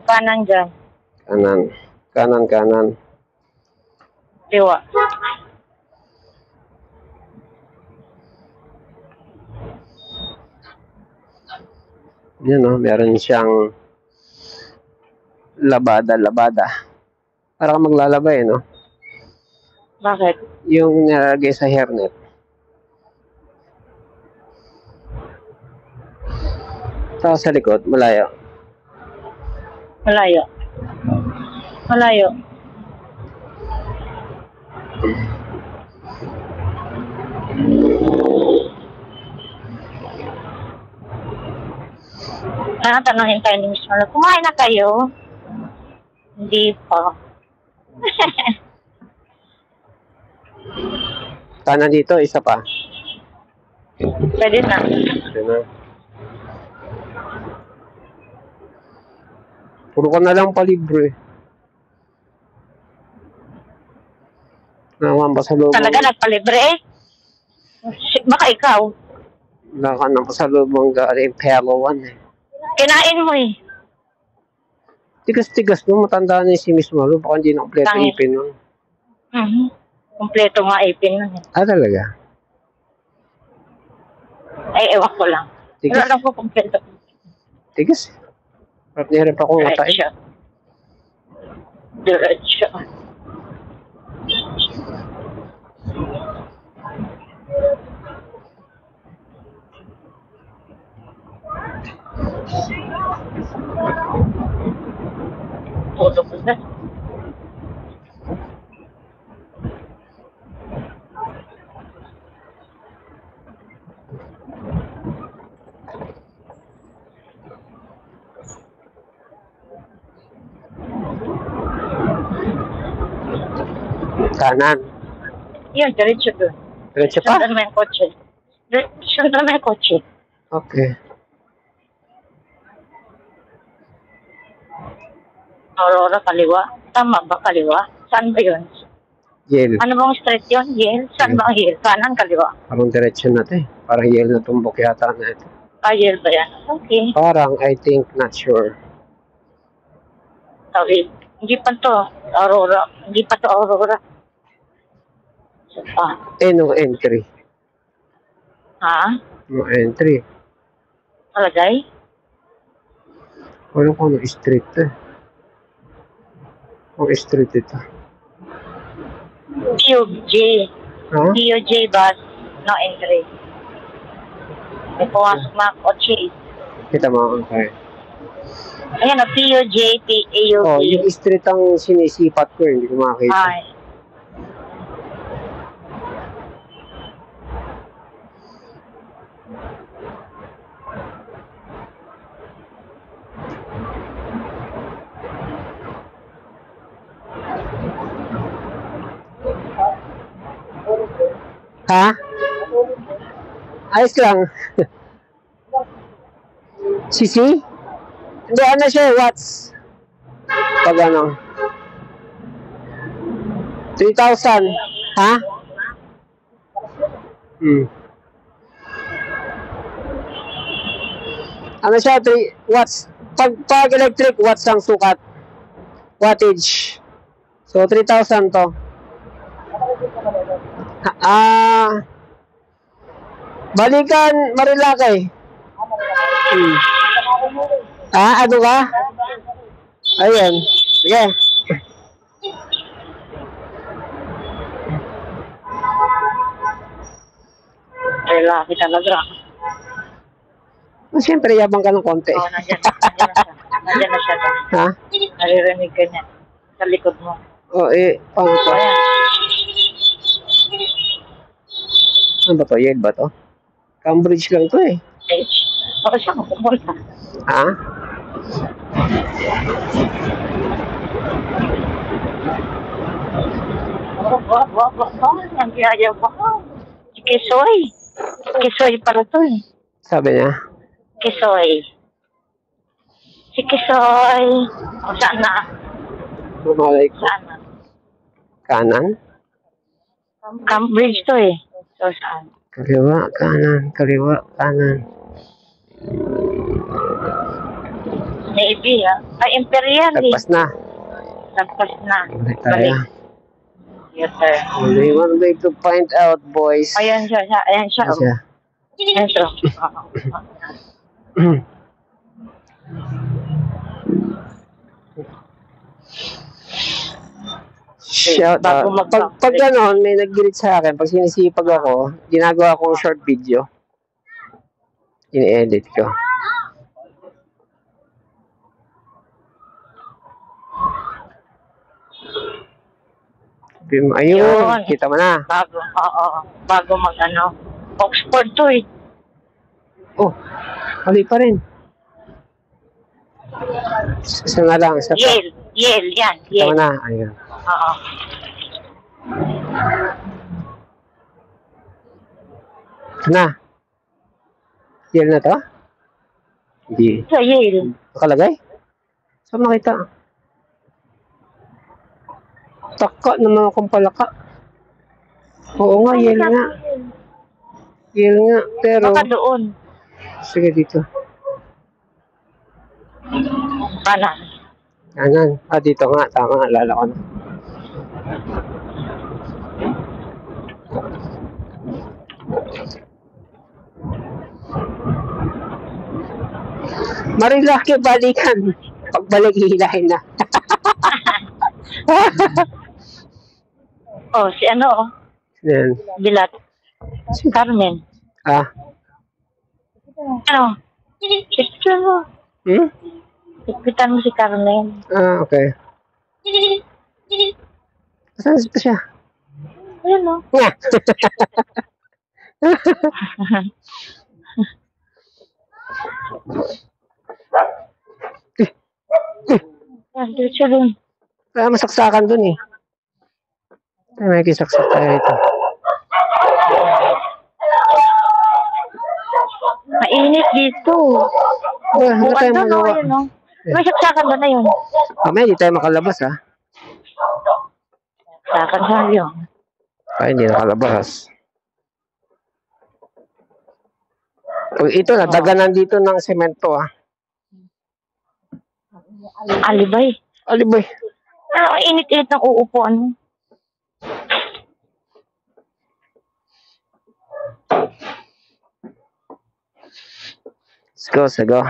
Kanan dyan. Kanan. Kanan, kanan. Liwa. Yan o, meron siyang labada. Para kang maglalaba eh, no? Bakit? Yung nilagay sa hairnet. Tapos sa likod, malayo. Malayo. Malayo. Tanongin tayo ni Miss Marlo, kumain na kayo? Hindi pa. Kanan dito, isa pa. Pwede na. Ito na. Puro ka na lang palibre. Naman pa sa loob. Talaga nagpalibre eh? Baka ikaw. Wala ka na pa sa loob ng galing Palawan eh. Kinain mo eh. Tigas-tigas no, matanda na si Miss Marlo. Baka hindi na kompleto ipin nun. Kompleto nga ipin nun eh. Talaga? Ay, ewan ko lang. Tigas? Pero alam ko kompleto. Tigas. Parang nihirap ako ng atay. Diretso. Tulog na. Kanan. Yun, diretso doon. Diretso pa? Sundan mo yung kotse. Sundan mo yung kotse. Okay. Aurora, kaliwa. Tama ba, kaliwa? Saan ba yun? Yale. Ano bang street yun? Yale? Saan ba ang Yale? Kanan, kaliwa? Parang diretso na ito eh. Parang Yale na tumbok yata na ito. Yale ba yan? Okay. Parang, I think, not sure. Sorry. Hindi pa to. Aurora. Hindi pa to Aurora. No entry. Ha? No entry. Alagay? Wala ko ano street eh. O street ito. PUJ. Huh? PUJ bus. No entry. May pumasok mga kotse. Kita mo, okay. Ayan o, PUJ, PAUB. Oh, yung street ang sinisipat ko, hindi ko makakita. Ay. Ha? Ayos lang. Sisi? Hindi, ano siya, watts? Pag ano? 3,000. Ha? Ano siya, 3 watts? Pag electric, watts ang sukat. Wattage. So, 3,000 to. Balikan Marilake. Ano ka? Ayun. Sige. Marilake talaga. Siyempre, yabang ka ng konti. Oo, nandiyan na siya. Nandiyan na siya. Ha? Naririnig ka niya. Sa likod mo. Oo, paano to? Ayan. Ano ba to? Yale ba to? Cambridge lang to eh. Bakit siya pupunta? Ha? Nagyaya ba? Si Kisoy. Kisoy para to eh. Sabi niya? Kisoy. Si Kisoy. O, saan na? Malay ko. Saan na? Kanan? Cambridge to eh. So, saan? Kaliwa, kanan. Kaliwa, kanan. Navy, ah. Ay, Imperial, eh. Lagpas na. Lagpas na. Balik tayo. Yes, sir. Only one way to find out, boys. Ayan siya. Ayan siya. Ayan siya. Ayan siya. Shout out. Pag gano'n, may nag-greet sa akin, pag sinisipag ako, ginagawa kong short video. Ini-edit ko. Ayun, kita mo na. Bago mag-ano. Oxford to, eh. Oh, mali pa rin. Isa nga lang, isa pa. Yale, yan. Kita mo Yale. na, ayun. Oo. Na. Yale na to? Hindi. Sa Yale. Nakalagay? Saan makita? Taka naman akong palaka. Oo nga, Yale nga. Yale nga, pero... Baka doon. Sige dito. Kanan. Kanan. Ah, dito nga. Tama, alala ko na. Marilaki balikan. Pagbalik, hihilahin na. Oh, si ano, oh. Yan. Bilat. Si Carmen. Ah. Ano? Picture mo. Hmm? Ipitan mo si Carmen. Ah, okay. Saan pa siya? Ayan, oh. Nga. Yan, dito siya dun. Kaya masaksakan dun eh. Ay, may kisaksak tayo ito. Mainit dito. Ah, hindi tayo Bukan doon, oh. magawa. Ayan, oh. May saksakan doon na yun. Mamaya, hindi tayo makalabas ha. Saksakan siya yun. Ay, hindi nakalabas. Pag ito, nadaganan dito ng semento ah. Alibay. Alibay. Ano, init-init ng uupuan mo. Let's go, let's go.